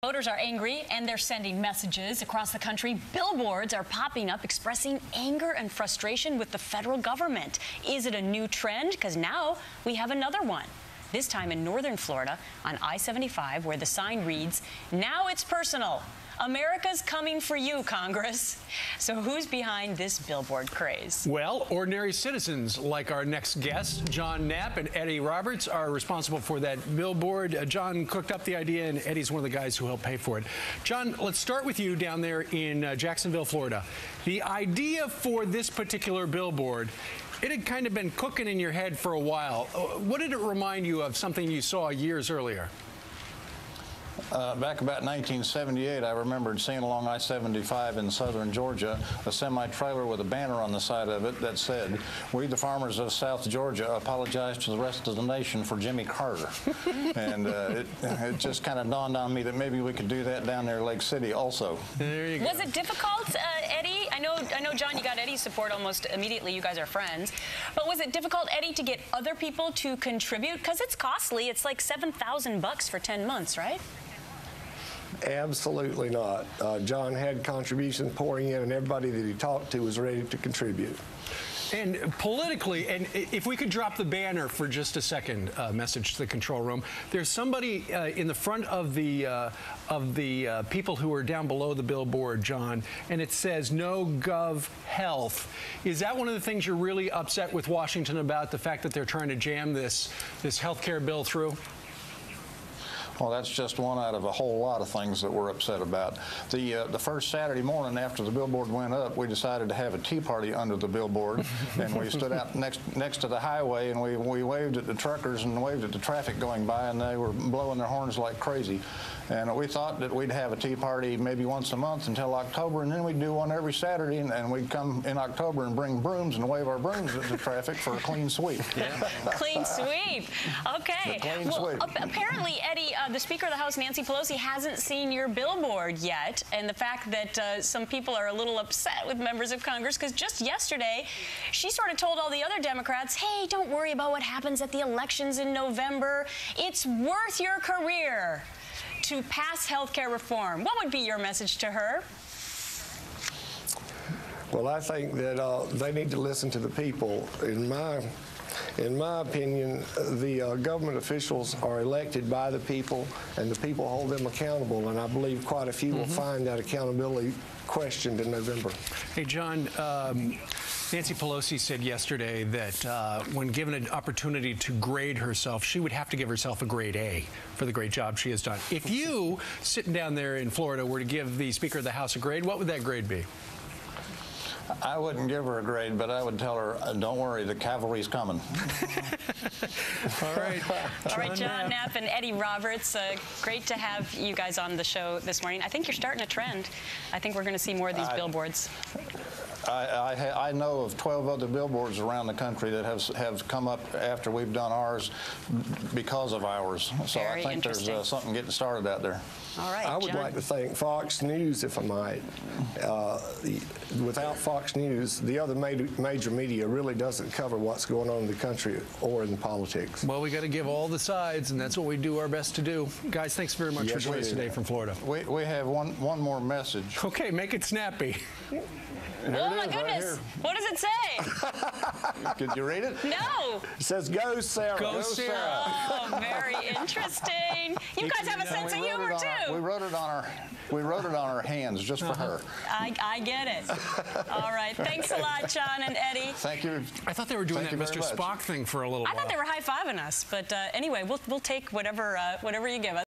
Voters are angry and they're sending messages across the country. Billboards are popping up expressing anger and frustration with the federal government. Is it a new trend? Because now we have another one. This time in northern Florida on I-75, where the sign reads, "Now it's personal. America's coming for you, Congress." So who's behind this billboard craze? Well, ordinary citizens like our next guest, John Knapp and Eddie Roberts, are responsible for that billboard. John cooked up the idea, and Eddie's one of the guys who helped pay for it. John, let's start with you down there in Jacksonville, Florida. The idea for this particular billboard, it had kind of been cooking in your head for a while. What did it remind you of, something you saw years earlier? Back about 1978, I remembered seeing along I-75 in southern Georgia a semi-trailer with a banner on the side of it that said, "We, the farmers of South Georgia, apologize to the rest of the nation for Jimmy Carter." And it just kind of dawned on me that maybe we could do that down there in Lake City also. There you go. Was it difficult, Eddie? I know, John, you got Eddie's support almost immediately. You guys are friends. But was it difficult, Eddie, to get other people to contribute? Because it's costly. It's like $7,000 for 10 months, right? Absolutely not. John had contributions pouring in, and everybody that he talked to was ready to contribute. And politically, and if we could drop the banner for just a second, message to the control room. There's somebody in the front of the people who are down below the billboard, John, and it says "No Gov Health." Is that one of the things you're really upset with Washington about, the fact that they're trying to jam this health care bill through? Well, that's just one out of a whole lot of things that we're upset about. The first Saturday morning after the billboard went up, we decided to have a tea party under the billboard, and we stood out next to the highway, and we waved at the truckers and waved at the traffic going by, and they were blowing their horns like crazy. And we thought that we'd have a tea party maybe once a month until October, and then we'd do one every Saturday, and we'd come in October and bring brooms and wave our brooms at the traffic for a clean sweep. Yeah. Clean sweep. Okay. Clean sweep. Apparently, Eddie, the Speaker of the House, Nancy Pelosi, hasn't seen your billboard yet, and the fact that some people are a little upset with members of Congress, because just yesterday, she sort of told all the other Democrats, "Hey, don't worry about what happens at the elections in November. It's worth your career to pass health care reform." What would be your message to her? Well, I think that they need to listen to the people. In my opinion, the government officials are elected by the people, and the people hold them accountable, and I believe quite a few will find that accountability questioned in November. Hey, John, Nancy Pelosi said yesterday that when given an opportunity to grade herself, she would have to give herself a grade A for the great job she has done. If you, sitting down there in Florida, were to give the Speaker of the House a grade, what would that grade be? I wouldn't give her a grade, but I would tell her, "Don't worry, the cavalry's coming." All right. All right, John Knapp and Eddie Roberts, great to have you guys on the show this morning. I think you're starting a trend. I think we're going to see more of these billboards. I know of 12 other billboards around the country that have come up after we've done ours because of ours. So Very I think there's something getting started out there. All right, I would like to thank Fox News, if I might. Without Fox News, the other major media really doesn't cover what's going on in the country or in politics. Well, we got to give all the sides, and that's what we do our best to do. Guys, thanks very much for joining us today from Florida. We have one more message. Okay, make it snappy. Oh, my goodness. What does it say? Could you read it? No. It says, "Go Sarah." Go Sarah. Oh, very interesting. You guys have a sense of humor, too. We wrote it on our hands just for her. I get it. All right. Thanks a lot, John and Eddie. Thank you. I thought they were doing that Mr. Spock thing for a little while. I thought they were high-fiving us. But anyway, we'll take whatever you give us.